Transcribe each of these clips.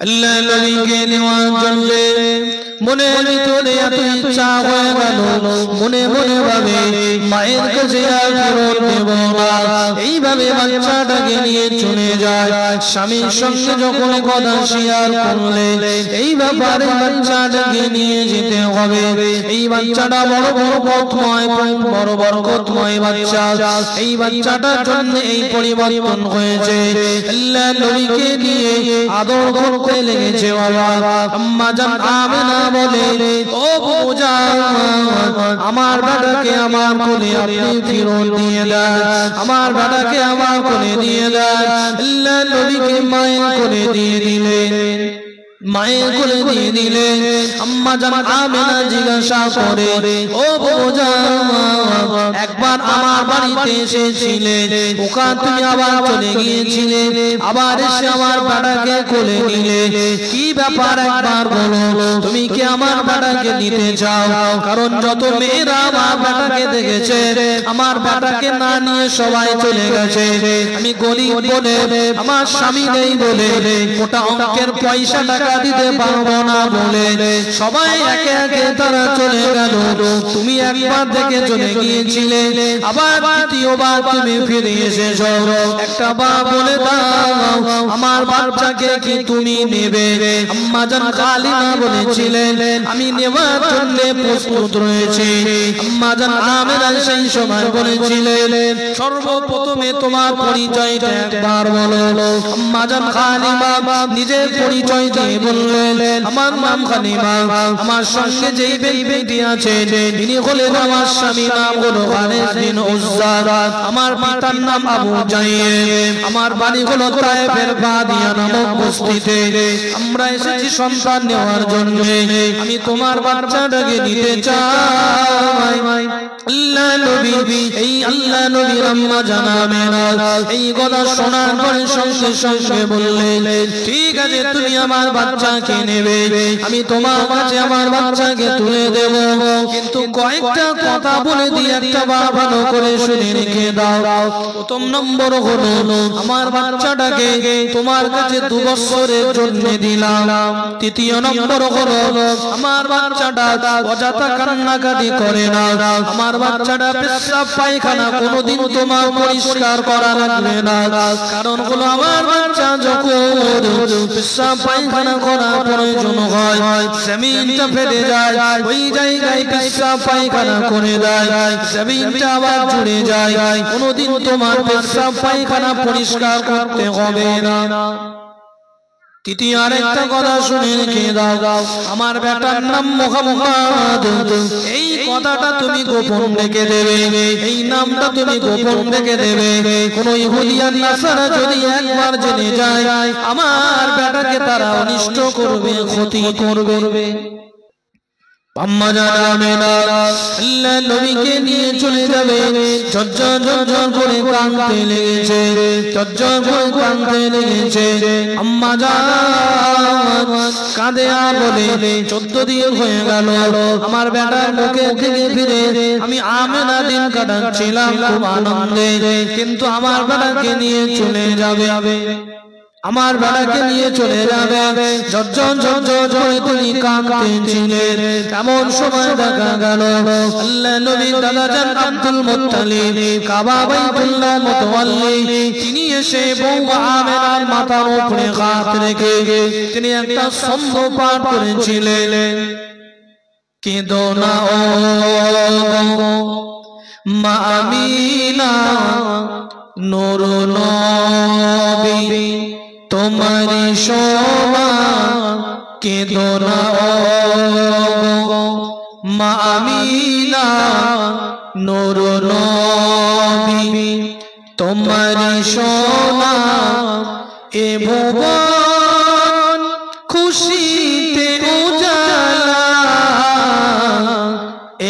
আল্লাহ নবীকে নেওয়ার জন্য মনের ভিতরে এত ইচ্ছা হয়ে গেল, মনে মনে ভাবে মায়ের কাছে আর ফেরত দেব না। এইভাবে বাচ্চাটাকে নিয়ে চলে যায়। স্বামীর সঙ্গে যখন কথা শেয়ার করলে এই ব্যাপারে বাচ্চাটাকে নিয়ে যেতে হবে। এই বাচ্চাটা বড় বরকতময়, বড় বরকতময় বাচ্চা। এই বাচ্চাটার জন্য এই পরিবর্তন হয়েছে। আল্লাহ নবীকে নিয়ে আদর করতে লেগেছে বাবা। আম্মা জান আমেনা বলে, ও বুজান, আমার বেটাকে আমার কোলে আপনি ফিরত দিয়ে দেন, আমার বেটাকে আমার কোলে দিয়ে দেন। আল্লাহ নবীকে মায়ের কোলে দিয়ে দিলেন, মায়ের কোলে দিয়ে দিলেন। আম্মা জান আমেনা জিজ্ঞাসা করে, ও বুজান, একবার আমার বাড়িতে এসেছিলেন, ওখান তুমি আবার চলে গিয়েছিলে, আবার এসে আমার বেটাকে কোলে নিলে, কি ব্যাপার একবার বলো, তুমি কি আমার বেটাকে নিতে চাও? কারণ যত মেয়েরা আমার বেটাকে দেখেছে, আমার বেটাকে না নিয়ে সবাই চলে গেছে। আমি গরিব বলে, আমার স্বামী নেই বলে, মোটা অঙ্কের পয়সা টাকা দিতে পারবো না বলে সবাই একে একে তারা চলে গেল। তুমি একবার দেখে চলে গিয়েছিলে, আবার দ্বিতীয়বার তুমি ফিরে এসেছো। একটা বার বলে দাও, আমার বাচ্চাকে কি তুমি নেবে? আম্মা জান খালিদা বলেছিলেন, আমি নেওয়ার জন্য প্রস্তুত রয়েছি। আম্মা জান আমেনা সেই সময় বলেছিলেন, সর্বপ্রথমে তোমার পরিচয়টা একবার বলো। আম্মা জান খালিদা নিজের পরিচয় দিয়ে বললেন, আমার নাম খালিমা, আমার সঙ্গে যেই ব্যক্তি আছে তিনি হলেন আমার স্বামী, নাম হলো খালিদ বিন উজ্জার, আমার পিতার নাম আবু জাইদ, আমার বাড়ি হলো তায়েফের বাদিয়া নামক বস্তিতে। আমরা এসেছি সন্তান নেওয়ার জন্য, আমি তোমার বাচ্চাটাকে নিতে চাই। আল্লাহ নবী, এই আল্লাহ নবীর আম্মা জান আমেনা এই কথা শোনার পরে সঙ্গে সঙ্গে বললেন, ঠিক আছে, তুমি আমার বাচ্চাকে নেবে, আমি তোমার কাছে আমার বাচ্চাকে তুলে দেব, কিন্তু কয়েকটা কথা বলে দিয়ে একটা ভালো করে শুনে রেখে দাও। প্রথম নম্বর হলো, আমার বাচ্চাটাকে তোমার কাছে 2 বছরের জন্য দিলাম। তৃতীয় নম্বর হলো, আমার বাচ্চাটা অযথা কান্নাকাটি করে না, আমার বাচ্চাটা পেশাব পায়খানা কোনোদিন তোমার পরিষ্কার করা লাগবে না। কারণ হলো, আমার বাচ্চা যখন পেশাব পায়খানা করার প্রয়োজন হয়, জমিনটা ফেটে যায়, ওই জায়গায় পেশাব পায়খানা করে দেয়, জমিনটা আবার জুড়ে যায়, কোনোদিন তোমার পেশাব পায়খানা পরিষ্কার করতে হবে না। তৃতীয় আরেকটা কথা শুনে রেখে দাও, আমার বেটার নাম মুহাম্মদ, এই কথাটা তুমি গোপন রেখে দেবে, এই নামটা তুমি গোপন রেখে দেবে। কোন ইহুদি আর নাসারা যদি একবার জেনে যায়, আমার বেটাকে তারা অনিষ্ট করবে, ক্ষতি করবে। আম্মা জান আমেনা আল্লাহ নবীকে নিয়ে চলে যাবে, ঝরঝর ঝরঝর করে কাঁদতে লেগেছে, ঝরঝর করে কাঁদতে লেগেছে। আম্মা জান কাঁদে আর বলে, 14 দিন হয়ে গেল আমার বেটার মুখে থেকে ফিরে আমি আমেনা দিন কাটাচ্ছিলাম খুব আনন্দে, কিন্তু আমার বেটাকে নিয়ে চলে যাবে, আমার বেটাকে নিয়ে চলে যাবে। ঝরঝর ঝরঝর করে তিনি কাঁদতেছিলেন। এমন সময় দেখা গেল আল্লাহ নবীর দাদা জান আব্দুল মুত্তালিব, কাবা বাইতুল্লাহ মুতাওয়াল্লি, তিনি এসে বউ আমেনার মাথার উপরে হাত রেখে তিনি একটা ছন্দ পাঠ করেছিলেন, কেঁদো না ও মা আমিনা, নূর নবী তোমারি শোভা, কেঁদো না ও মা আমিনা, নূর নবী তোমারি শোভা, এ ভুবন খুশিতে উজালা,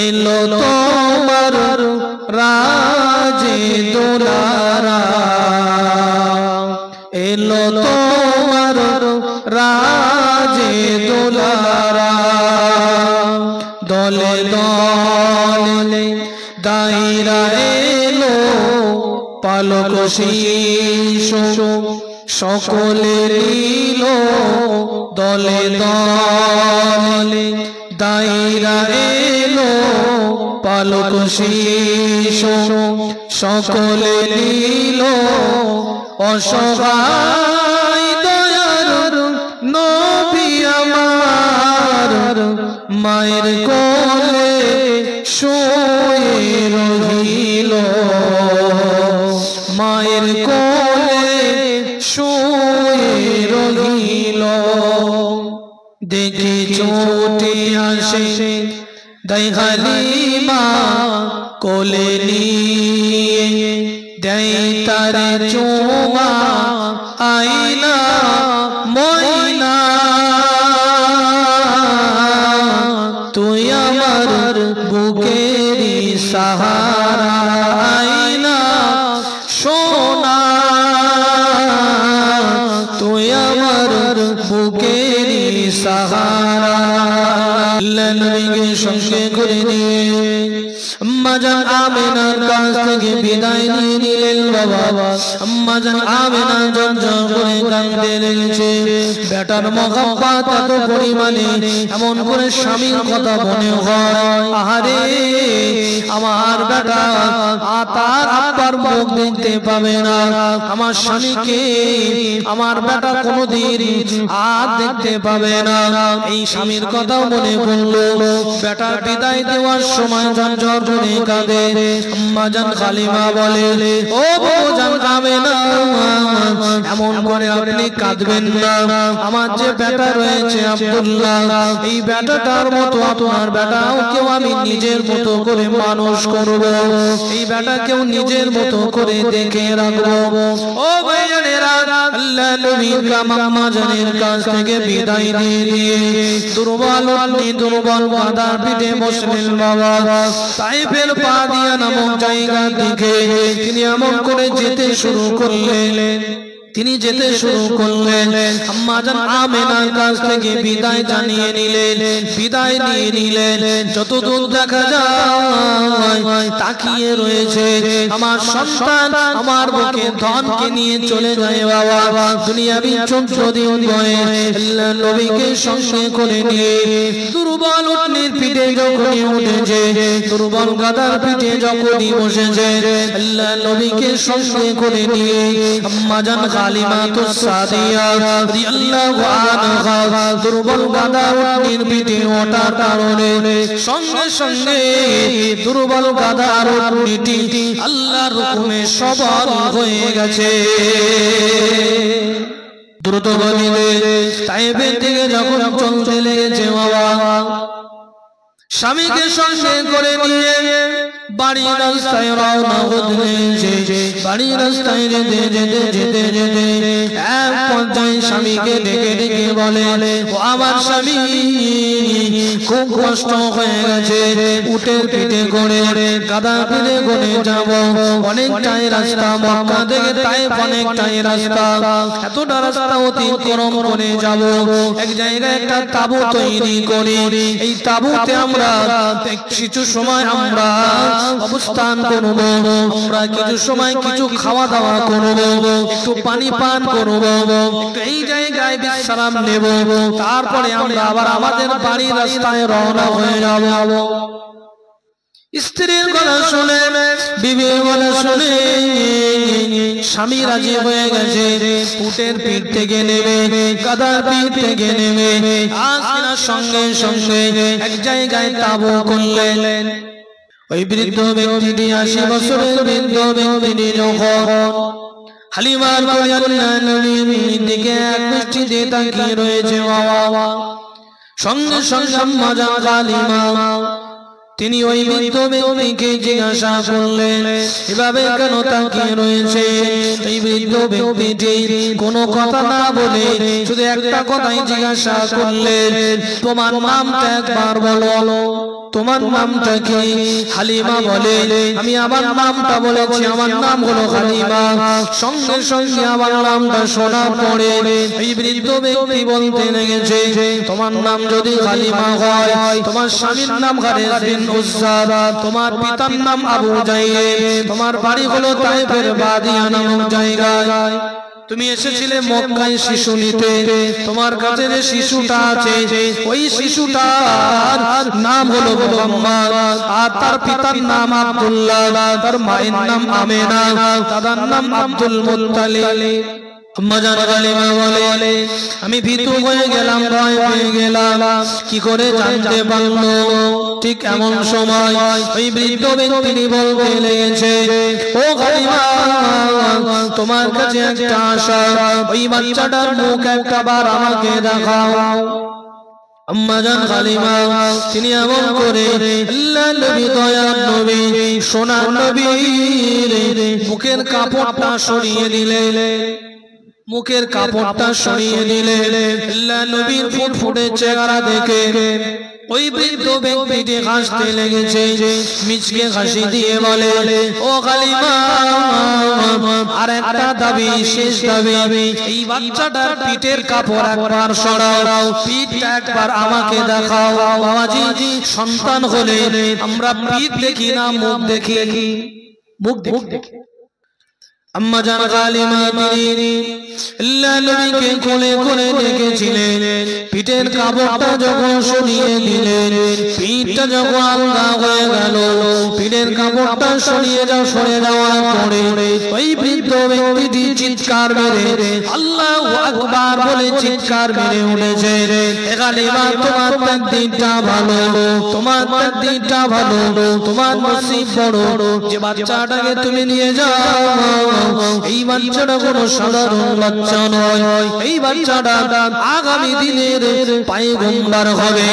এলো তোমার রাজে দুলারা, এলো তোমার রাজে দুলারা, দলে দলে দাইরা এলো পালক শিশু, সকলে নীল দলে দলে দাইরা এলো পালক শিশু সকলে নীল অসহায় দয়ার নবী আমার মায়ের কোলে শুয়ে রহিল মায়ের কোলে শুয়ে রহিল দেখে ছুটে আসে দাই হালিমা কোলে নিয়ে দেয় তার চুমা আইনা ময়না তুই আমার বুকেরই সাহারা আইনা সোনা তুই আমার বুকেরই সাহারা নবীকে সঙ্গে করে নিয়ে আম্মা জান আমিনার কাছ থেকে বিদায় নিয়ে নিলেন বাবা। আম্মা জান আমিনা ঝরঝর করে কাঁদতে লেগেছে। বেটার মহব্বত এত পরিমাণে এমন করে স্বামীর কথা মনে হয় আহারে আমার বেটা তার আব্বার মুখ দেখতে পাবে না আমার স্বামীকে আমার বেটা কোনোদিন আর দেখতে পাবে না এই স্বামীর কথা মনে পড়লো। বেটার বিদায় দেওয়ার সময় ঝরঝর করে কাঁদে। আম্মা জান হালিমা বলে ও জান আমিনা এমন করে আপনি কাঁদবেন না আমার যে বেটা রয়েছে আব্দুল্লাহ এই বেটাটার মতো আপনার বেটাকেও আমি নিজের মতো করে মানুষ করব এই বেটাকেও নিজের মতো করে দেখে রাখবো। ও ভাইয়েরা আল্লাহ নবীর আম্মা জানের কাছ থেকে বিদায় দিয়ে দুর্বল কাদার পিঠে বসলেন বাবা। তাইফের পাদিয়া নামক জায়গা দিকে তিনি এমন করে যেতে শুরু করলেন আম্মা জান আমিনার কাছ থেকে বিদায় জানিয়ে নিলেন বিদায় নিয়ে নিলেন। যতদূর দেখা যায় তাকিয়ে রয়েছে আমার সন্তান আমার বুকে ধনকে নিয়ে চলে যায় বাবা। দুনিয়াবি 14 দিন বয়স নবীকে সঙ্গে করে নিয়ে দুর্বল উটনির পিঠে যখনই উঠেছে দুর্বল গাদার পিঠে যখনই বসেছে আল্লাহ নবীকে সঙ্গে করে নিয়ে আম্মা জান হালিমাতুস সাদিয়া রাদিয়াল্লাহু আনহা দুর্বল গাদার উটনির পিঠে ওঠার কারণে সঙ্গে সঙ্গে দুর্বল গাদার উটনিটি আল্লাহর হুকুমে সবল হয়ে গেছে। দ্রুত গতিতে তাইফের দিকে যখন চলতে লেগেছে বাবা স্বামীকে সঙ্গে করে নিয়ে বাড়ির রাস্তায় রওনা হয়েছে। বাড়ির রাস্তায় যেতে যেতে যেতে যেতে এক পর্যায়ে স্বামীকে ডেকে ডেকে বলে ও আমার স্বামী খুব কষ্ট হয়ে গেছে উটের পিঠে করে গাদা পিঠে করে যাব অনেকটাই রাস্তা মক্কা থেকে তাইফ অনেকটাই রাস্তা এতটা রাস্তা অতিক্রম করে যাব এক জায়গায় একটা তাঁবু তৈরি করি এই তাঁবুতে আমরা কিছু সময় আমরা অবস্থান করব আমরা কিছু সময় কিছু খাওয়া দাওয়া করব একটু পানি পান করব এই জায়গায় বিশ্রাম নেব তারপরে আমরা আবার আমাদের বাড়ির রাস্তায় রওনা হয়ে যাব। স্ত্রীর কথা শুনে বিবির কথা শুনে স্বামী রাজি হয়ে গেছে উটের পিঠ থেকে নেমে গাধার পিঠ থেকে নেমে আসিনার সঙ্গে সঙ্গে এক জায়গায় তাঁবু করলেন। ওই বৃদ্ধ ব্যক্তিটি 80 বছরের বৃদ্ধ ব্যক্তিটি যখন হালিমার নবীর দিকে এক দৃষ্টিতে তাকিয়ে রয়েছে বাবা সঙ্গে সঙ্গে আম্মা জান হালিমা তিনি ওই বৃদ্ধ ব্যক্তিকে জিজ্ঞাসা করলেন এভাবে কেন তাকিয়ে রয়েছে। এই বৃদ্ধ ব্যক্তিটি কোনো কথা না বলে শুধু একটা কথাই জিজ্ঞাসা করলেন তোমার নামটা একবার বলো তোমার নামটা কি? হালিমা বলে আমি আমার নামটা বলেছি আমার নাম হলো হালিমা। সঙ্গে সঙ্গে আমার নামটা শোনার পরে এই বৃদ্ধ ব্যক্তি বলতে লেগেছে তোমার নাম যদি হালিমা হয় তোমার স্বামীর নাম হারেস বিন উজ্জার তোমার পিতার নাম আবু জাইল তোমার বাড়ি হলো তাইফের বাদিয়া নামক জায়গায় তুমি এসেছিলে মক্কায় শিশু নিতে, তোমার কাছে যে শিশুটা আছে ওই শিশুটার নাম হলো মুহাম্মদ, আর তার পিতার নাম আব্দুল্লাহ, তার মায়ের নাম আমেনা, দাদার নাম আব্দুল মুত্তালিব। আম্মাজান গালিমা বলে আমি ভীতু হয়ে গেলাম, ভয় পেয়ে গেলাম, কি করে জানতে পারলো? ঠিক এমন সময় ওই বৃদ্ধ ব্যক্তি বলতে লেগেছে, ও গালিমা তোমার কাছে একটা আশা, ওই বাচ্চাটার মুখ একবার আমাকে দেখাও। আম্মাজান গালিমা তিনি এমন করে আল্লাহ নবী, দয়ার নবী, সোনার নবীর মুখের কাপড়টা সরিয়ে দিলেন, মুখের কাপড়টা সরিয়ে দিলে আল্লাহ নবীর ফুটফুটে চেহারা দেখে ওই বৃদ্ধ ব্যক্তিটি হাসতে লেগেছে, মিচকে হাসি দিয়ে বলে, ও গালিমা আর একটা দাবি, শেষ দাবি, এই বাচ্চাটার পিঠের কাপড় একবার সরাও, পিঠটা একবার আমাকে দেখাও। বাবাজি সন্তান হলে আমরা পিঠ দেখি না, মুখ দেখি, মুখ দেখি। আম্মাজান গালিমা তিনি আল্লাহ নবীকে কোলে করে দেখেছিলেন, পিঠের কাপড়টা যখন সরিয়ে দিলেন, পিঠটা যখন আলগা হয়ে গেল, পিঠের কাপড়টা সরে যাওয়ার পরে ওই বৃদ্ধ ব্যক্তিটি চিৎকার মেরে আল্লাহু আকবার বলে চিৎকার মেরে উঠেছে, গালিমা তোমার তাকদীরটা ভালো, তোমার তাকদীরটা ভালো, তোমার নসিব বড়, যে বাচ্চাটাকে তুমি নিয়ে যাও এই বাচ্চাটা কোনো সাধারণ বাচ্চা নয়, এই বাচ্চাটা আগামী দিনের পয়গম্বর হবে।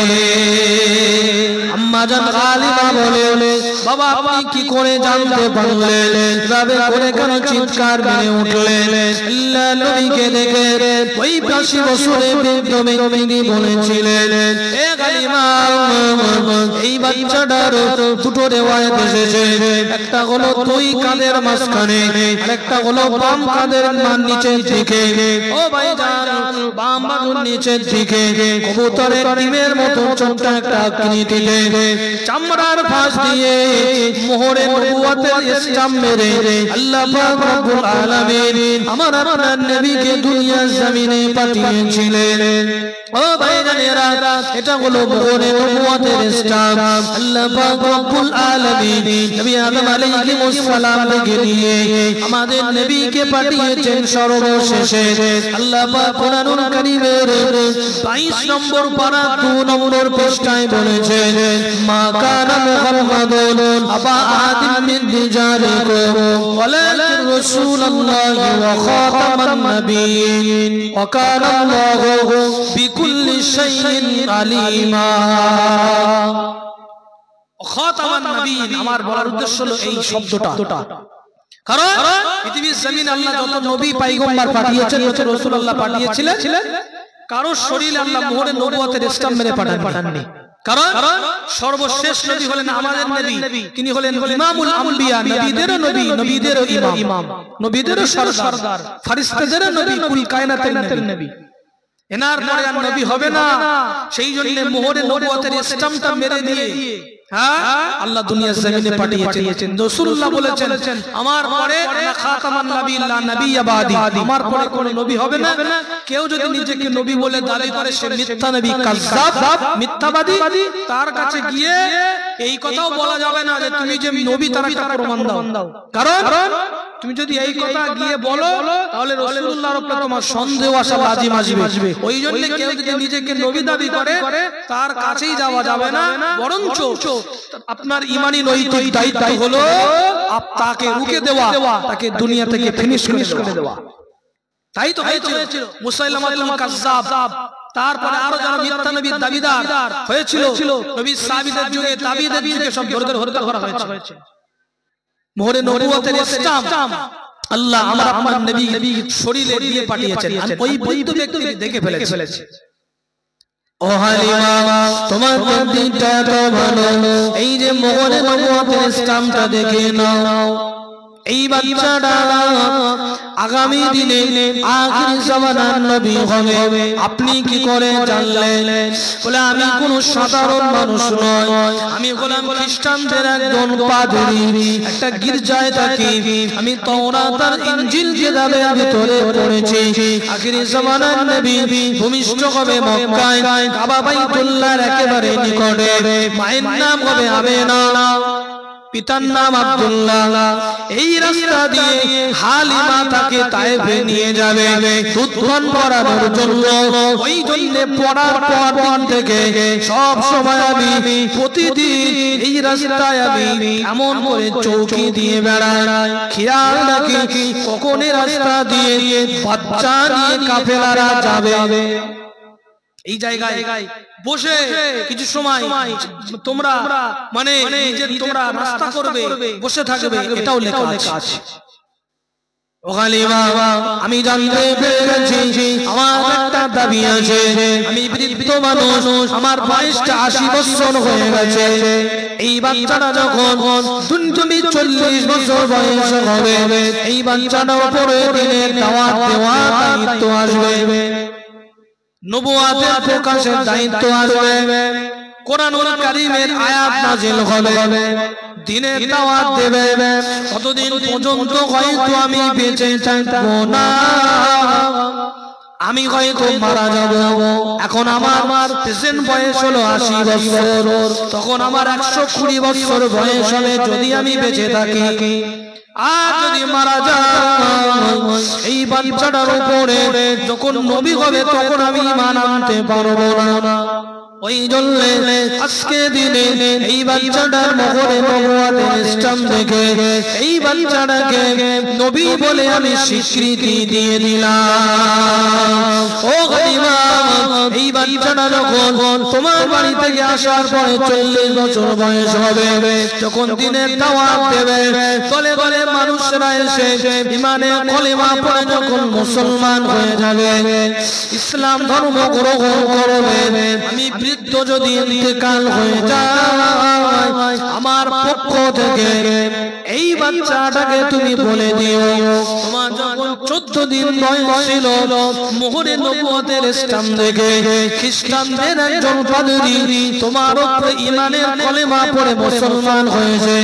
আম্মাজান গালিমা বলে, বাবা আপনি কি করে জানতে পারলেন? এভাবে করে কেন চিৎকার মেরে উঠলেন? আল্লাহ নবীকে দেখে ওই 80 বছরের বৃদ্ধ ব্যক্তি বলেছিলেন, এ গালিমা এই বাচ্চাটার দুটো রিওয়ায়াত এসেছে, একটা হলো দুই কাঁধের মাঝখানে, আরেকটা হলো বাম কাঁধের নিচের দিকে। ও ভাইজান বাম বাহুর নিচের দিকে কবুতরের ডিমের মতো ছোট্ট একটা আকৃতিতে চামড়ার ফাঁস দিয়ে মোহরে নবুয়তের স্টাম্প মেরে আল্লাহ পাক রব্বুল আলামিন আমার আপনার নবীকে দুনিয়ার জমিনে পাঠিয়েছিলেন। ও ভাইজানেরা এটা হলো মোহরে নবুয়তের স্টাম্প। আল্লাহ পাক রব্বুল আলামিন নবী আদম আলাইহিস সালাম থেকে নিয়ে আমাদের নবীকে পাঠিয়েছেন সর্বশেষে। আল্লাহ পাক কোরআনুল কারীমের 22 নম্বর পারা 2 নম্বর পৃষ্ঠায় বলেছেন, মা কানা মুহাম্মাদুন আবা আহাদিন মিন রিজালিকুম ওয়ালাকিন রাসূলুল্লাহি ওয়া খাতামান নাবিয়্যিন ওয়া কানা আল্লাহু বিকুল্লি শাইইন আলিমা। খাতামান নাবিয়্যিন আমার বলার উদ্দেশ্য হলো এই শব্দটা, কারণ পৃথিবীর জমিনে আল্লাহ যত নবী পয়গম্বর পাঠিয়েছেন, যত রাসূলুল্লাহ পাঠিয়েছিলেন, কারো শরীরে আল্লাহ মোহরে নবুয়তের স্টাম্প মেরে পাঠাননি। কারণ সর্বশেষ নবী হলেন আমাদের নবী, তিনি হলেন ইমামুল আম্বিয়া, নবীদেরও নবী, নবীদেরও ইমাম, নবীদেরও সরদার, ফেরেশতাদেরও নবী, কুল কায়নাতের নবী। এনার পরে আর নবী হবে না, সেই জন্য মোহরে নবুয়তের স্টাম্পটা মেরে দিয়ে আল্লাহ দুনিয়ার জমিনে পাঠিয়েছেন। রাসূলুল্লাহ বলেছেন, আমার পরে খাতামান নাবিয়্যিন নাবিয়্যা বাদি, আমার পরে কোন নবী হবে না। কেউ যদি নিজেকে নবী বলে দাবি করে সে মিথ্যা নবী, কাযযাব, মিথ্যাবাদী। তার কাছে গিয়ে এই কথাও বলা যাবে না যে তুমি যে নবী তার একটা প্রমাণ দাও, কারণ তুমি যদি এই কথা গিয়ে বলো তাহলে রাসূলুল্লাহর উপরে তোমার সন্দেহ আসা লাজিম আসবে। ওই জন্য কেউ যদি নিজেকে নবী দাবি করে তার কাছেই যাওয়া যাবে না, বরঞ্চ আপনার ঈমানি নৈতিক দায়িত্ব হলো তাকে রুখে দেওয়া, তাকে দুনিয়া থেকে ফিনিশ করে দেওয়া। তাই তো হয়েছিল মুসাইলামাতুল কাযযাব, তারপরে আরো যারা মিথ্যা নবীর দাবিদার হয়েছিল, নবী সাহাবীদের যুগে, তাবিঈদের যুগে সব ধরে হত্যা করা হয়েছে। মোহরে নবুয়তের স্টাম্প আল্লাহ আমার নবী শরীরে দিয়ে পাঠিয়েছেন, ওই বৈধ ব্যক্তি দেখে ফেলেছে। ও হালিমা তোমার দিনটা তো ভালো, এই যে মোহরে নবুয়তের স্টাম্পটা দেখে নাও। এই বাচ্চাটা আগামী দিনে আখির জামানার নবী হবে। আপনি কি করে জানলেন? বলে আমি কোনো সাধারণ মানুষ নয়, আমি হলাম খ্রিস্টানদের একজন পাদ্রী, একটা গির্জায় থাকি। আমি তাওরাত আর ইনজিল কিতাবের ভিতরে পড়েছি আখির জামানার নবী ভূমিষ্ঠ হবে মক্কায়, কাবা বাইতুল্লাহর একেবারে নিকটে। মায়ের নাম হবে আমেনা, পিতার নাম আব্দুল্লাহ। এই রাস্তা দিয়ে হালিমা তাকে তায়েফে নিয়ে যাবে দুধ পান করানোর জন্য। ওই জন্য পড়ার পর থেকে সব সময় আমি প্রতিদিন এই রাস্তায় আমি এমন করে চৌকি দিয়ে বেড়াই, খেয়াল রাখি কখন এই রাস্তা দিয়ে বাচ্চা নিয়ে কাফেলারা যাবে। এই জায়গায় বসে কিছু সময় তোমরা মানে নিজের তোমরা রাস্তা করবে, বসে থাকবে, এটাও লেখা আছে। ও হালিমা, আমি জানতে পেরেছি আমার একটা দাবি আছে। আমি বৃদ্ধ মানুষ, আমার বয়সটা 80 বছর হয়ে গেছে। এই বাচ্চাটা যখন তুমি 40 বছর বয়স হবে, এই বাচ্চাটার উপরে দিনের দাওয়াত দেওয়া দায়িত্ব আসবে, নবুয়াতের প্রকাশের দায়িত্ব আসবে, কোরআনুল কারীমের আয়াত নাযিল হবে, দ্বীনের দাওয়াত দেবে। কতদিন পর্যন্ত হয়তো আমি বেঁচে থাকবো না, আমি হয়তো মারা যাব। এখন আমার প্রেজেন্ট বয়স হলো 80 বছর, তখন আমার 120 বছর বয়স হবে যদি আমি বেঁচে থাকি। আর যদি মারা যায়, এই বাচ্চাটার উপরে যখন নবী হবে তখন আমি ঈমান আনতে পারবো না। ওই জন্য আজকে দিনে এই বাচ্চাটার মোহরে নবুয়তের স্টাম্প দেখে এই বাচ্চাটাকে নবী বলে আমি স্বীকৃতি দিয়ে দিলাম। ও হালিমা, এই বাচ্চাটা যখন তোমার বাড়ি থেকে আসার পরে 40 বছর বয়স হবে, যখন দিনের দাওয়াত দেবে, তলে তলে মানুষরা এসে ঈমানে কলেমা পড়ে যখন মুসলমান হয়ে যাবে, ইসলাম ধর্ম গ্রহণ করবে, আমি বৃদ্ধ যদি ইন্তেকাল হয়ে যায়, আমার পক্ষ থেকে এই বাচ্চাটাকে তুমি বলে দিও তোমার যখন 14 দিন বয়স ছিল, মোহরে নবুয়তের স্টাম্প দেখে খ্রিস্টানদের একজন পাদ্রী তোমার উপরে ঈমানের কলেমা পড়ে মুসলমান হয়েছে।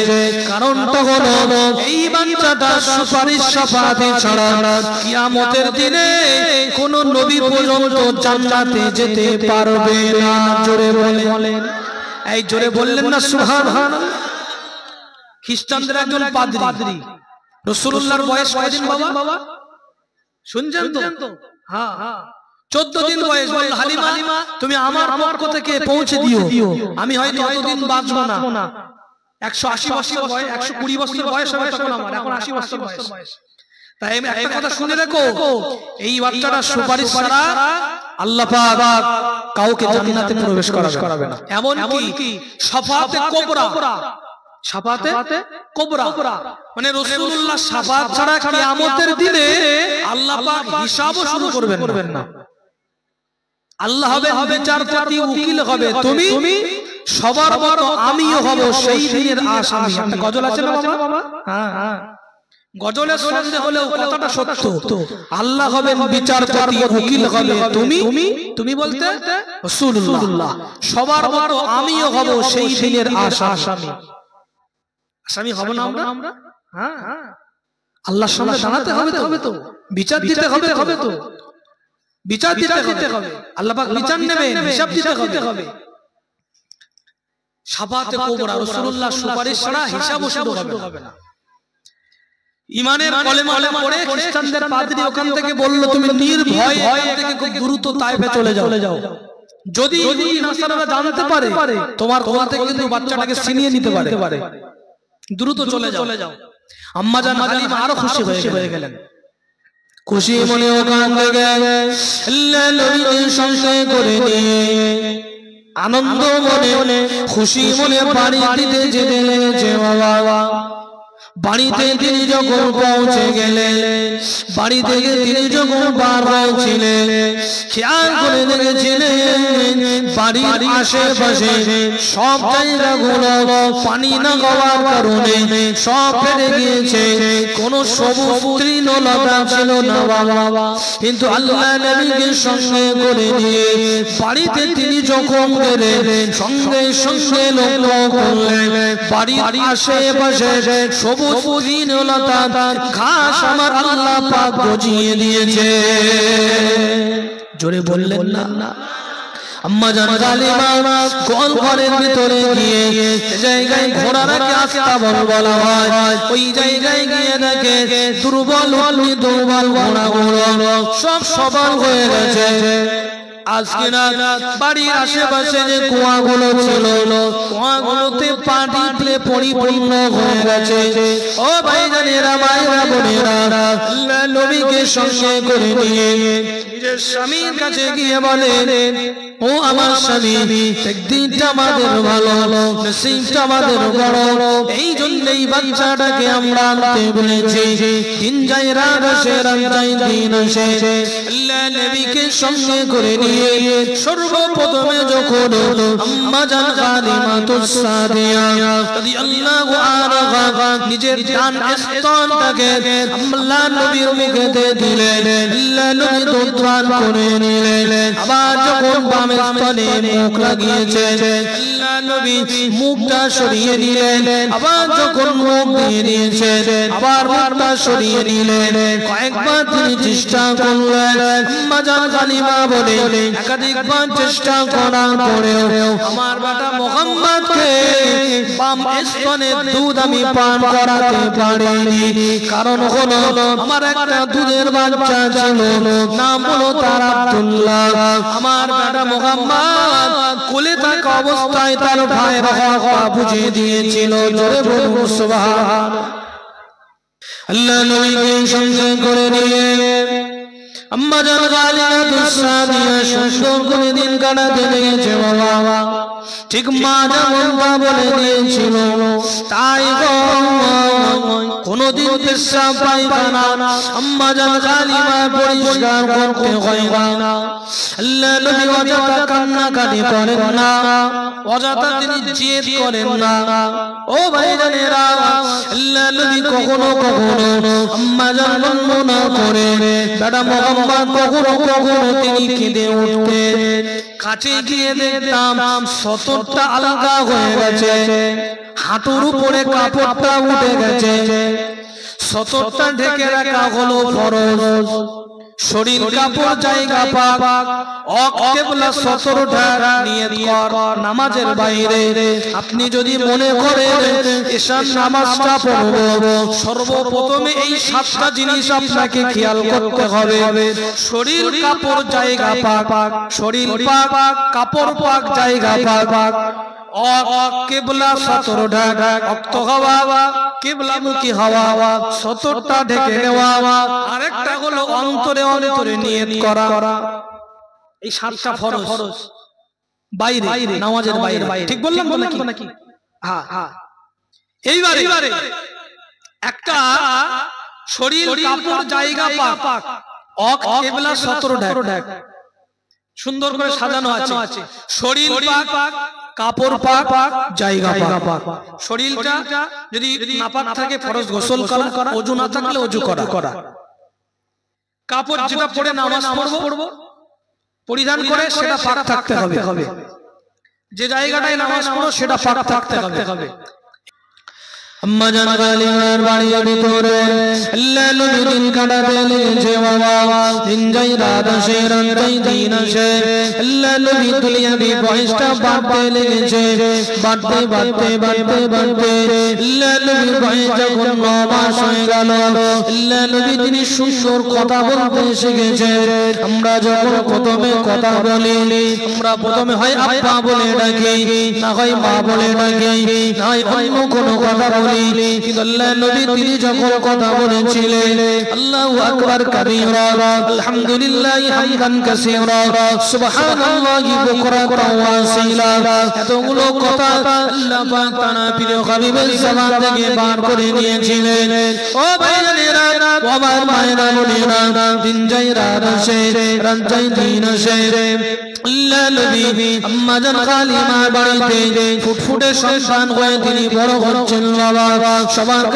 কারণটা হলো এই বাচ্চাটা সুপারিশ শাফাআত ছাড়া কিয়ামতের দিনে কোন নবী পর্যন্ত জান্নাতে যেতে পারবে না। জোরে বলেন, এই জোরে বললেন না সুবহানাল্লাহ। খ্রিস্টানদের একজন পাদ্রী, রাসূলুল্লাহর বয়স কয়দিন বাবা শুনছেন তো? হ্যাঁ, 14 দিন বয়স। বলল হালিমা, তুমি আমার পক্ষ থেকে পৌঁছে দিও, আমি হয়তো এতদিন বাঁচবো না। 180 বছর বয়স, 120 বছর বয়স হবে তখন আমার, এখন 80 বছর বয়স। তাই আমি একটা কথা শুনে রাখো, এই বাচ্চাটা সুপারিশ ছাড়া আল্লাহ পাক কাউকে জান্নাতে প্রবেশ করাবে না। এমন কি শাফাআতে কোবরা, শাফাআতে কোবরা মানে রাসূলুল্লাহ শাফাআত ছাড়া কিয়ামতের দিনে আল্লাহ পাক হিসাবও শুরু করবেন না। আল্লাহ হবে বিচারপতি, উকিল হবে তুমি, সবার বড় আমিও হব সেই দিনের আসামি। একটা গজল আছে না বাবা? হ্যাঁ, গজলের সন্দেহ হলেও কথাটা সত্য। আল্লাহ হবেন বিচারপতি, উকিল হবে তুমি বলতে রাসূলুল্লাহ, সবার বড় আমিও হব সেই দিনের আসামি। আসামি হব না আমরা? হ্যাঁ, আল্লাহর সামনে দাঁড়াতে হবে তো, বিচার দিতে হবে তো, বিচার দিতে হবে। আল্লাহ পাক বিচার নেবেন, হিসাব দিতে হবে। শাফাআতে কোবরা, রাসূলুল্লাহ সুপারিশ ছাড়া হিসাবও শুরু হবে না। ঈমানের কলেমা পড়ে খ্রিস্টানদের পাদ্রী ওখান থেকে বলল তুমি নির্ভয় এখান থেকে খুব দ্রুত তায়েফে চলে যাও। যদি নাসারারা জানতে পারে তোমার কোথা থেকে কিন্তু বাচ্চাটাকে ছিনিয়ে নিতে পারে, দ্রুত চলে যাও। আম্মা জান হালিমা আরো খুশি হয়ে গেলেন। খুশি মনে ওখান থেকে নবীকে সংশয় করে নিয়ে আনন্দ মনে খুশি মনে বাড়ি দিতে যেতে বাবা। বাড়িতে তিনি যখন পৌঁছে গেলেন, বাড়ি থেকে তিনি যখন বার হয়েছিলেন, খেয়াল করে দেখেছিলেন বাড়ির আশেপাশে সব জায়গাগুলো পানি না হওয়ার কারণে সব ফেটে গিয়েছে, কোনো সবুজ তৃণলতা ছিল না বাবা। কিন্তু আল্লাহ নবীকে সঙ্গে করে নিয়ে বাড়িতে তিনি যখন গেলেন সঙ্গে সঙ্গে লক্ষ্য করলেন বাড়ির আশেপাশে সবুজ তৃণলতা ঘাস আমার আল্লাহ পাক গজিয়ে দিয়েছে। জোরে বললেন না? আম্মা জান জালিমা গোল ঘরের ভিতরে গিয়ে জায়গায় ঘোড়াকে আস্তাবল বলা হয়, ওই জায়গায় গিয়ে দেখে দুর্বল ঘোড়াগুলো সব সবল হয়ে গেছে। আজকে না বাড়ির আশেপাশে যে কুয়াগুলো ছিল কুয়াগুলোতে পানি পরিপূর্ণ হয়ে গেছে। ও ভাইজানেরা মায়েরা বোনেরা, আল্লাহ নবীকে সঙ্গে করে নিয়ে নিজের স্বামীর কাছে গিয়ে বলেন, ও আমার স্বামী, একদিনটা আমাদের ভালো, নসিবটা আমাদের বড়, এই জন্যই বাচ্চাটাকে আমরা আনতে বলেছি। দিন যায় রাত আসে, রাত যায় দিন আসে। আল্লাহ নবীকে সঙ্গে করে নিয়ে সর্বপ্রথমে যখন আম্মা জান হালিমাতুস সাদিয়া রাদিয়াল্লাহু আনহা নিজের ডান স্তনটাকে আল্লাহ নবীর মুখেতে দিলেন, আল্লাহ নবী দুধ পান করে নিলেন। আবার যখন বাম স্তনে মুখ লাগিয়েছেন, আল্লাহ নবী মুখটা সরিয়ে নিলেন। আবার যখন মুখ দিয়ে দিয়েছেন, আবার মুখটা সরিয়ে নিলেন। কয়েকবার তিনি চেষ্টা করলেন। আম্মা জান হালিমা বলে একাধিকবার চেষ্টা করার পরেও আমার বেটা মুহাম্মদকে বাম স্তনের দুধ আমি পান করাতে পারিনি। কারণ হলো আমার একটা দুধের বাচ্চা ছিল, নাম হলো তার আব্দুল্লাহ। আমার বেটা মুহাম্মদ কোলে থাকা অবস্থায় তার ভাইয়ের হক বুঝিয়ে দিয়েছিল। জোরে বলুন সুবহানাল্লাহ। আল্লাহ নবীকে সঙ্গে করে নিয়ে আম্মা জান হালিমাতুস সাদিয়া সুন্দর করে দিন কাটাতে লেগেছে বাবা। ঠিক মা যেমনটা বলে দিয়েছিল তাই কোনদিন পেশাব পায়খানা আম্মা জান হালিমা পরিষ্কার করতে হয় না। আল্লাহ নবী অযথা কান্নাকাটি করেন না, অযথা তিনি জেদ করেন না। ও ভাইজানেরা, আল্লাহ নবী কখনো কখনো আম্মা জান বর্ণনা করে বেটা মুহাম্মদ কখনো কখনো তিনি কেঁদে উঠতেন। কাছে গিয়ে দেখতাম সতরটা আলাদা হয়ে গেছে, হাঁটুর উপরে কাপড়টা উঠে গেছে। সতরটা ঢেকে রাখা হলো ফরজ, শরীর কাপড় জায়গা পাক অকেবলা সতরটা নিয়ত কর নামাজের বাইরে। আপনি যদি মনে করেন এশার নামাজটা পড়ব, সর্বপ্রথমে এই সাতটা জিনিস আপনাকে খেয়াল করতে হবে। শরীর কাপড় জায়গা পাক, শরীর পাক কাপড় পাক জায়গা পাক, কিবলা সতরটা অক্ত হওয়া, কিবলামুখী হওয়া, সতরটা ঢেকে নেওয়া। আরেকটা হলো অন্তরে অন্তরে নিয়ত করা। এই সাতটা ফরজ বাইরে, নামাজের বাইরে। ঠিক বললাম তো নাকি? হ্যাঁ। এইবারে একটা শরীর কাপড় জায়গা পাক কিবলা সতর ঢাক সুন্দর করে সাজানো আছে। শরীর পাক কাপড় পাক জায়গা পাক। শরীরটা যদি নাপাক থাকে ফরজ গোসল করা, ওযু না থাকলে ওযু করা। কাপড় যেটা পরে নামাজ পড়ব পরিধান করে সেটা পাক থাকতে হবে। যে জায়গাটায় নামাজ পড়ো সেটা পাক থাকতে হবে। আম্মা জান হালিমার বাড়ির ভিতরে আল্লাহ নবী দিন কাটাতে লেগেছে বাবা। দিন যাই রাত আসে, রাত যাই দিন আসে। আল্লাহ নবী দুনিয়াবি বয়সটা বাড়তে লেগেছে, বাড়তে আল্লাহ নবীর বয়স যখন 9 মাস হয়ে গেল, আল্লাহ নবী তিনি সুন্দর কথা বলতে শিখেছে। আমরা যখন প্রথমে কথা বলি, আমরা প্রথমে হয় আব্বা বলে ডাকি, না হয় মা বলে ডাকি, না হয় অন্য কোনো কথা বলি। বলি কিন্তু আল্লাহ নবী তিনি যখন কথা বলেছিলেন আল্লাহু আকবার কাবীরা আলহামদুলিল্লাহি হামদান কাসীরা সুবহানাল্লাহি বুকরাতান ওয়া আসীলা এতগুলো কথা আল্লাহ পাক তাআলা প্রিয় হাবিবের জবান থেকে বার করে নিয়েছিলেন ও ভাইয়েরা ও আমার মায়েরা বোনেরা দিন যাই রাত আসে রাত যাই দিন আসে আল্লাহ নবী আম্মা জান খালিমা বাড়িতে ফুটফুটে সন্তান হয়ে তিনি বড় হচ্ছেন বাবা সবার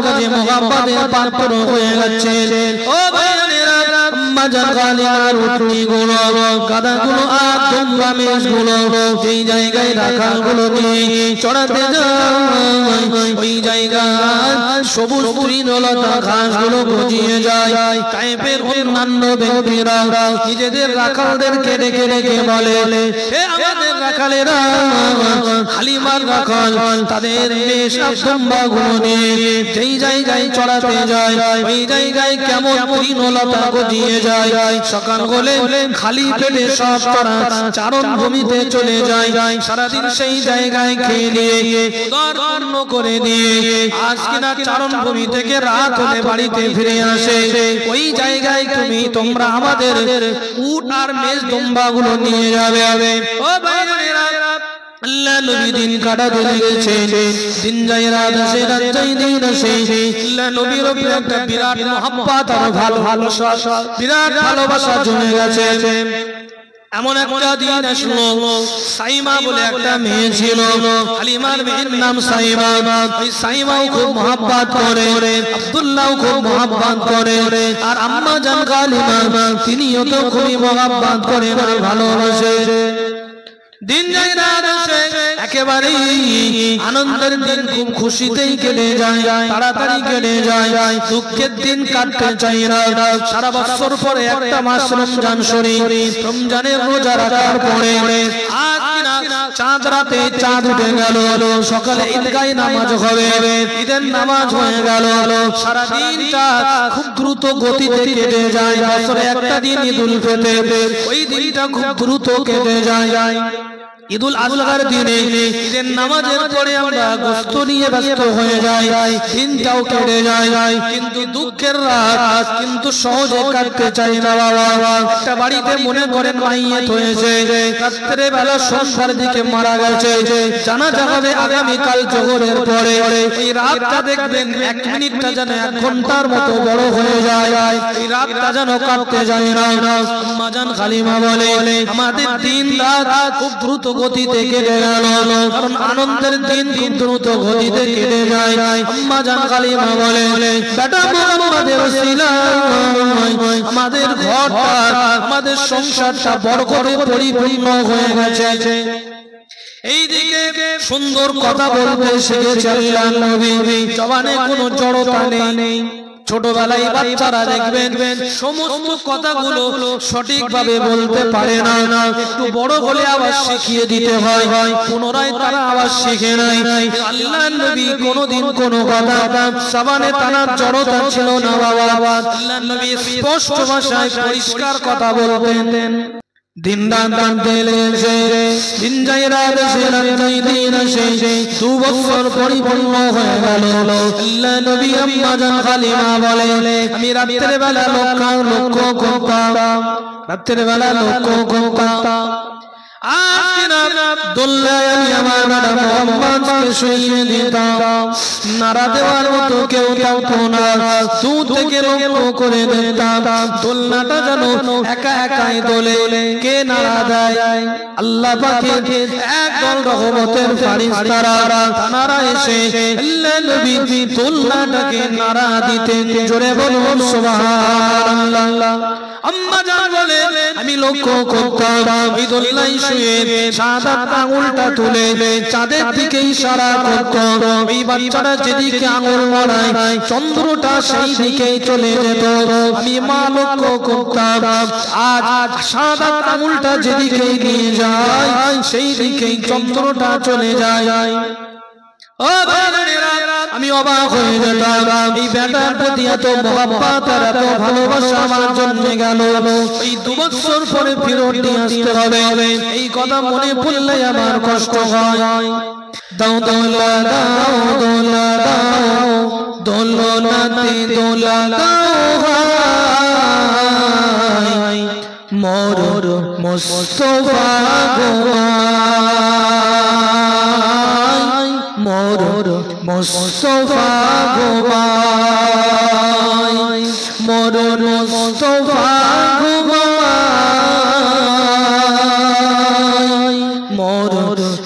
কাছে মুহাব্বতের পাত্র হয়ে যাচ্ছেন ও ভাইয়েরা আম্মা জান খালিমার উটনি গুলো গাধাগুলো আর দুম্বা মেষগুলো যেই জায়গায় রাখালগুলো দিয়ে চড়াতে যায় ওই জায়গায় সবুজ তৃণলতা ঘাসগুলো গজিয়ে যায় তায়েফের অন্যান্য ব্যক্তিরা নিজেদের রাখালদেরকে ডেকে ডেকে বলে হে আমাদের রাখালেরা হালিমার রাখাল তাদের মেষ আর দুম্বাগুলো নিয়ে যেই জায়গায় চড়াতে যায় ওই জায়গায় কেমন তৃণলতা গজিয়ে যায় সকাল হলে খালি পেটে সব তারা চারণ ভূমিতে চলে যায় সারাদিন সেই জায়গায় খেয়ে নিয়ে উদারপূর্ণ করে দিয়ে আজ কিনা চারণ ভূমি থেকে রাত হলে বাড়িতে ফিরে আসে ওই জায়গায় তোমরা আমাদের উট আর মেষ দুম্বাগুলো নিয়ে যাবে ও ভাইরা আল্লাহ নবী দিন কাটাতে লেগেছেন দিন যাই রাত আসে রাত যাই দিন আসে আল্লাহ নবীর উপরে একটা বিরাট মহব্বত আর ভালোবাসা বিরাট ভালোবাসা জমে গেছে এমন একটা দিন আসলো সাইমা বলে একটা মেয়ে ছিল হালিমার মেয়ের নাম সাইমা ওই সাইমাও খুব মহব্বত করে আব্দুল্লাহও খুব মহব্বত করে আর আম্মা জান খালিমা তিনিও তো খুবই মহব্বত করেন আর ভালোবাসে দিন যাই রাত আসে একেবারেই আনন্দের দিন খুব খুশিতেই কেটে যায় তাড়াতাড়ি কেটে যায় দুঃখের দিন কাটতে চাই না সারা বছর পরে একটা মাস রমজান শরীফ রমজানের রোজা রাখার পরে আজ চাঁদ রাতে চাঁদ উঠে গেল সকালে ঈদগাহে নামাজ হবে ঈদের নামাজ হয়ে গেল সারা দিনটা খুব দ্রুত গতিতে কেটে যায় বছরে একটা দিন ঈদুল ফিতর ওই দিনটা খুব দ্রুত কেটে যায় ঈদুল আজহার দিনে ঈদের নামাজের পরে আমরা গোশত নিয়ে ব্যস্ত হয়ে যাই দিনটাও কেটে যায় কিন্তু দুঃখের রাত কিন্তু সহজে কাটতে চাই না বাবা একটা বাড়িতে মনে করেন মাইয়াত হয়েছে রাত্রে বেলা সন্ধ্যার দিকে মারা গেছে জানাজা হবে আগামী কাল জোহরের পরে এই রাতটা দেখবেন এক মিনিটটা যেন এক ঘন্টার মতো বড় হয়ে যায় এই রাতটা যেন কাটতে যায় না আম্মা জান খালিমা বলে আমাদের দিন রাত খুব দ্রুত গতিতে কেটে গেল কারণ আনন্দের দিন খুব দ্রুত গতিতে কেটে যায় আম্মা জান খালিমা বলে বেটা মুহাম্মাদের ওসিলায় আমাদের ঘরটা আমাদের সংসারটা বরকতে পরিপূর্ণ হয়ে গেছে এইদিকে সুন্দর কথা বলতে শিখেছে আল্লাহ নবী জবানে কোনো জড়তা নেই ছোটবেলায় বাচ্চারা দেখবেন সমস্ত কথাগুলো সঠিকভাবে বলতে পারে না একটু বড় হলে আবার শিখিয়ে দিতে হয় পুনরায় তারা আবার শিখে নাই আল্লাহর নবী কোনোদিন কোনো কথা জবানে টানার জড়তা ছিল না বাবা আল্লাহর নবী স্পষ্ট ভাষায় পরিষ্কার কথা বলতেন দিন রাত কাটতে লেগেছে দিন যাই রাত আসে রাত যাই দিন আসে 2 বছর পরিপূর্ণ হয়ে গেল আল্লাহ নবী আম্মা জান খালিমা বলে আমি রাতের বেলা লক্ষ্য করতাম রাতের বেলা লক্ষ্য করতাম দোল্লায় আমি আমার বেটা মুহাম্মদকে শুইয়ে দিতাম নাড়া দেওয়ার মতো কেউ থাকতো না দূর থেকে লক্ষ্য করে দেখতাম দোলনাটা যেন একা একাই দোলে কে নাড়া দেয় আল্লাহ পাকের একদল রহমতের ফেরেশতারা তারা এসে আল্লাহ নবী দোলনাটাকে নাড়া দিতেন জোরে বলুন সুবহানাল্লাহ আম্মা জান বলে আমি লক্ষ্য করতাম ওই দোলনায় শুয়ে সাদাত আঙুলটা তুলে চাঁদের দিকে ইশারা করত ওই বাচ্চাটা যেদিকে আঙুল মারায় চন্দ্রটা সেই দিকেই চলে যেত আমি মা লক্ষ্য করতাম আজ সাদাত আঙুলটা যেদিকে নিয়ে যায় সেই দিকেই চন্দ্রটা চলে যায় ও ভাইরা আমি অবাক হয়ে যেতাম এই বেটার প্রতি এত মহব্বত আর এত ভালোবাসা আমার জন্য গেল এই 2 বছর পরে ফেরত নিয়ে আসতে হবে এই কথা মনে পড়লে আমার কষ্ট হয় দাও দোলা দাও দোলা দাও দোলনাতে দোলা দাও মোর মুস্তাফা গো মোর মুস্তাফা গো মোর মুস্তাফা গো মোর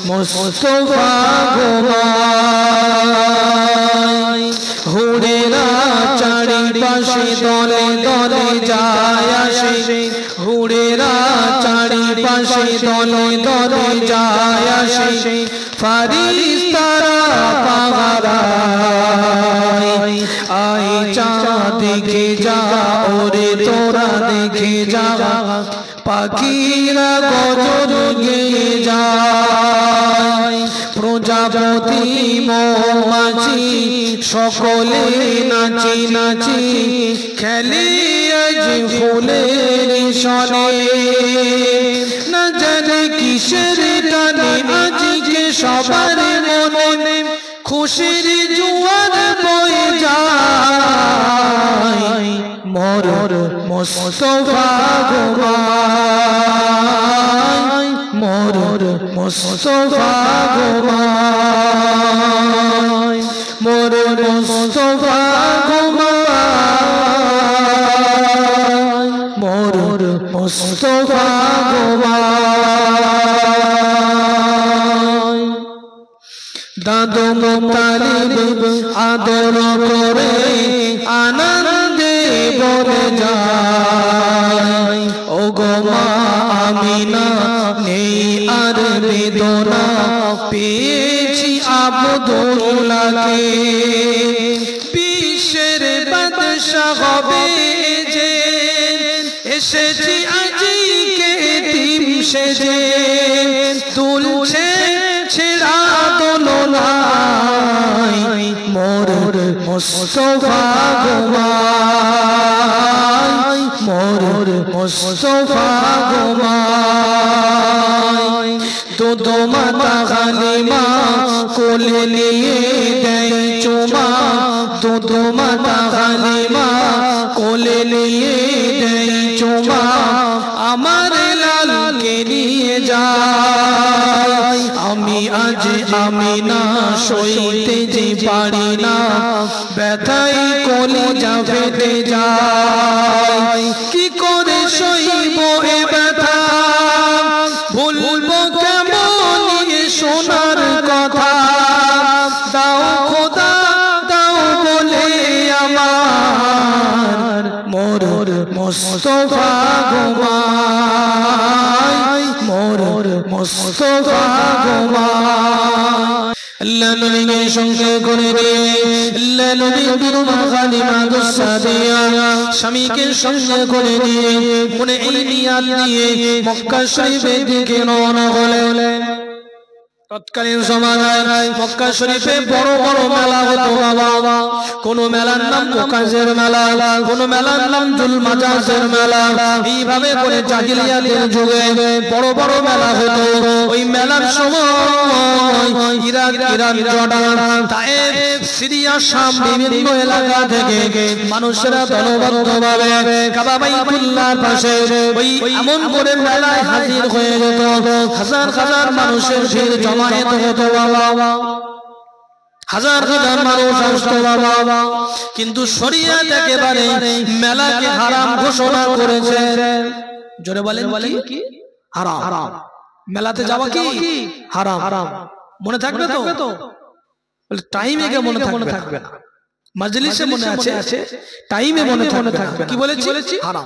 মুস্তাফা গো হুড়েরা চারিপাশে দলে দলে যায় আসে হুড়েরা চারিপাশে দলে দলে যায় আসে ফারিস্তারা পাহারায় আয় চাঁদ দেখে যা ওরে তোরা দেখে যা পাখিরা গজর গেয়ে যায় প্রজাপতি মৌমাছি সকলে নাচি নাচি খেলে আজ ফুলের সনে না জানে কিসের টানে আজকে সবার মনে খুশির জোয়ার বয়ে যায় মোর মুস্তাফা গো মোর মুস্তাফা গো মোর মুস্তাফা গো মোর মুস্তাফা গো দাদু মুতালিব আদর করে আনন্দে বলে যায় ও গো মা আমিনা নেই আর বেদনা পেয়েছি আব্দুল্লাহকে বিশ্বের বাদশা হবে যে এসেছি আজকে তিম সেজে তুলছে ছেড়া দোলনায় মোর মুস্তাফা গো মোর মুস্তাফা গো দুধ মাতা হালিমা কোলে নিয়ে দেয় চুমা দুধ মাতা হালিমা কোলে নিয়ে দেয় চুমা আমার লালকে নিয়ে যায় আমি আজ আমিনা সইতে যে পারি না ব্যথায় কলিজা ফেটে যায় কি করে সইব এ ব্যথা ভুলবো কেমন সোনার কথা দাও খোদা দাও বলে আমার মোর মুস্তাফা গো মোর মুস্তাফা গো আল্লাহ নবীর সঙ্গে করে দিয়ে আল্লাহ নবীর বিরুমা খালিমা দুসাদিয়া স্বামীকে সঙ্গে করে দিয়ে মনে এই নিয়াত নিয়ে মক্কা শরীফের দিকে রওনা হলেন তৎকালীন সমাজে মক্কা শরীফে বড় বড় মেলা হতো বাবা কোন মেলার নাম মুকাজের মেলা কোন মেলার নাম জুলমাজাজের মেলা এইভাবে করে জাহিলিয়াতের যুগে বড় বড় মেলা হতো ওই মেলার সময় Iraq Iran Jordan Taif Syria শাম বিভিন্ন এলাকা থেকে মানুষেরা দলবদ্ধভাবে কাবা বাইতুল্লাহর পাশে ওই এমন করে মেলায় হাজির হয়ে যেত হাজার হাজার মানুষের ভিড় জমায়েত হতো বাবা হাজার হাজার মানুষ আসতো বাবা কিন্তু শরীয়ত একেবারে মেলাকে হারাম ঘোষণা করেছে জোরে বলেন কি হারাম মেলাতে যাওয়া কি হারাম মনে থাকবে তো বলে টাইমে কে মনে থাকবে না মজলিসে মনে আছে টাইমে মনে থাকবে কি বলেছি হারাম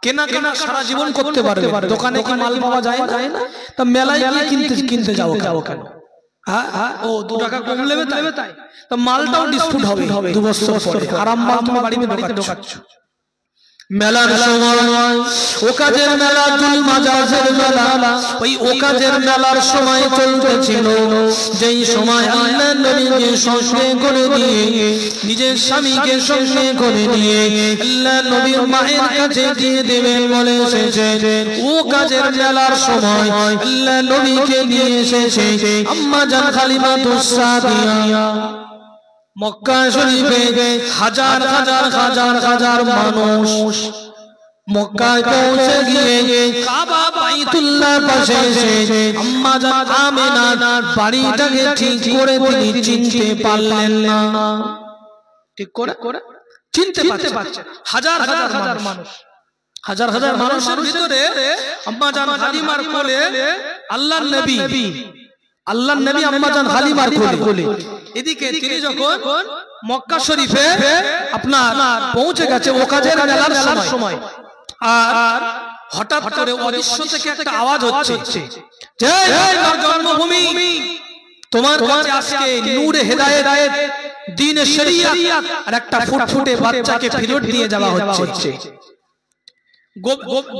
কেনা সারা জীবন করতে পারবে দোকানে কি মাল পাওয়া যায় না তা মেলায় গিয়ে কিনতে যাও কেন হ্যাঁ ও 2 টাকা কম নেবে তাই তো মালটাও ডিসপুট হবে 2 বছর পরে হারাম মাল তুমি বাড়িতে ঢোকাচ্ছ মেলার সময় ওকাজের মেলা দুল মাজাজের মেলা ওই ওকাজের মেলার সময় চলতেছিল যেই সময় আল্লাহর নবীকে সঙ্গে করে নিয়ে নিজের স্বামীকে সঙ্গে করে নিয়ে আল্লাহর নবীর মায়ের কাছে দিয়ে দেবেন বলে এসেছে ওকাজের মেলার সময় আল্লাহর নবীকে নিয়ে এসেছে আম্মা জান হালিমাতুস সাদিয়া মক্কা শরীফে হাজার হাজার হাজার হাজার মানুষ মক্কায় পৌঁছে গিয়ে কাবা বাইতুল্লাহ পাশে এসে আম্মা জান আমিনার বাড়িটাকে ঠিক করে তিনি চিনতে পারলেন না ঠিক করে চিনতে পারছেন হাজার হাজার মানুষ হাজার হাজার মানুষের ভিতরে আম্মা জান হালিমার কোলে আল্লাহর নবী আম্মা জান হালিমার কোলে এদিকে তিনি যখন মক্কা শরীফে আপনার পৌঁছে গেছে ওকাজের মেলার সময় আর হঠাৎ করে অদৃশ্য থেকে একটা আওয়াজ হচ্ছে জন্মভূমি তোমার কাছে আজকে নূরে হেদায়েত দ্বীনে শরিয়ত আর একটা ফুটফুটে বাচ্চাকে ফিরত দিয়ে যাওয়া হচ্ছে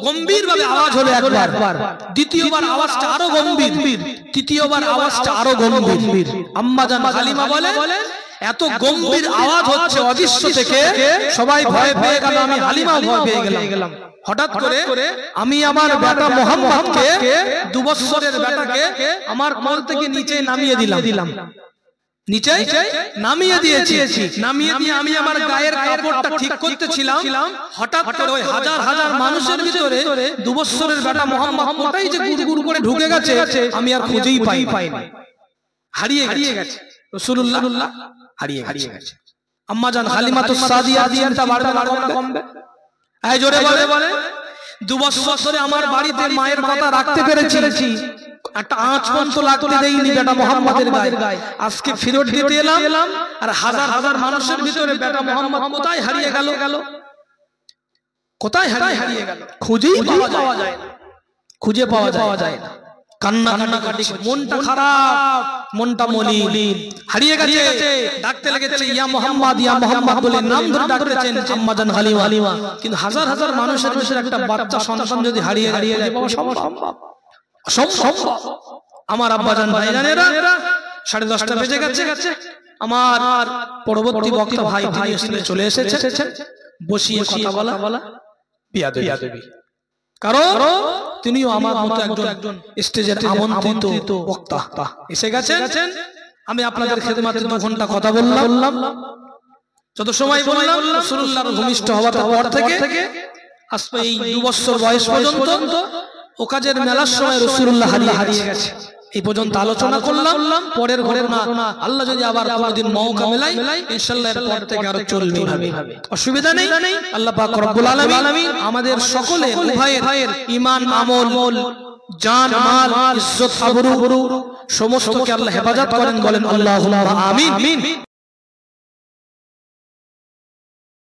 গম্ভীর ভাবে আওয়াজ হলো একবার দ্বিতীয়বার আওয়াজটা আরো গম্ভীর তৃতীয়বার আওয়াজটা আরো গম্ভীর আম্মা জান হালিমা বলে এত গম্ভীর আওয়াজ হচ্ছে অদৃশ্য থেকে সবাই ভয় পেয়ে গেল আমি হালিমাও ভয় পেয়ে গেলাম হঠাৎ করে আমি আমার বেটা মুহাম্মদকে 2 বছরের বেটাকে আমার কোল থেকে নিচে নামিয়ে দিলাম নিচে নামিয়ে দিয়েছি নামিয়ে দিয়ে আমি আমার গায়ের কাপড়টা ঠিক করতেছিলাম হঠাৎ করে ওই হাজার হাজার মানুষের ভিতরে 2 বছরের বেটা মুহাম্মদ কোথায় যে গুড়গুড় করে ঢুকে গেছে আমি আর খুঁজেই পাইনি হারিয়ে গেছে রাসূলুল্লাহ হারিয়ে গেছে আম্মা জান হালিমাতুস সাদিয়া দিনটা বাড়বে না কমবে এই জোরে বলে 2 বছর ধরে আমার বাড়িতে মায়ের কথা রাখতে পেরেছি একটা আঁচ পর্যন্ত লাগতে দেইনি বেটা মুহাম্মাদের গায়ে আজকে ফিরত দিতে এলাম আর হাজার হাজার মানুষের ভিতরে বেটা মুহাম্মদ কোথায় হারিয়ে গেল কোথায় হারিয়ে গেল খুঁজেই পাওয়া যায় না খুঁজে পাওয়া যায় না কান্না কাটি মনটা খারাপ মনটা মলিন হারিয়ে গেছে ডাকতে লেগেছে ইয়া মুহাম্মদ বলে নাম ধরে ডাকতেছেন আম্মা জান হালিমা কিন্তু হাজার হাজার মানুষের ভিতরে একটা বাচ্চা সন্তান যদি হারিয়ে যায় সম্ভব আমার আব্বা জান ভাইজানেরা 10:30 বেজে গেছে আমার পরবর্তী বক্তা ভাই চলে এসেছে বসিয়ে কথা বলা বিয়াদবি কারণ তিনিও আমার মতো একজন স্টেজের আমন্ত্রিত বক্তা এসে গেছেন আমি আপনাদের খেদমতে 2 ঘন্টা কথা বললাম যত সময় বললাম রাসূলুল্লাহর ভূমিষ্ঠ হওয়ার পর থেকে আজ এই 2 বছর বয়স পর্যন্ত ওকাজের মেলার সময় রাসূলুল্লাহ হারিয়ে গেছে এই পর্যন্ত আলোচনা করলাম পরের ঘটনা আল্লাহ যদি আবার কোনদিন মওকা মেলায় ইনশাআল্লাহ এর পর থেকে আরো চলবে অসুবিধা নেই আল্লাহ পাক রব্বুল আলামিন আমাদের সকলের উভয়ের ঈমান আমল জান মাল ইজ্জত আবরু সমস্তকে আল্লাহ হেফাজত করেন বলেন আল্লাহুম্মা আমিন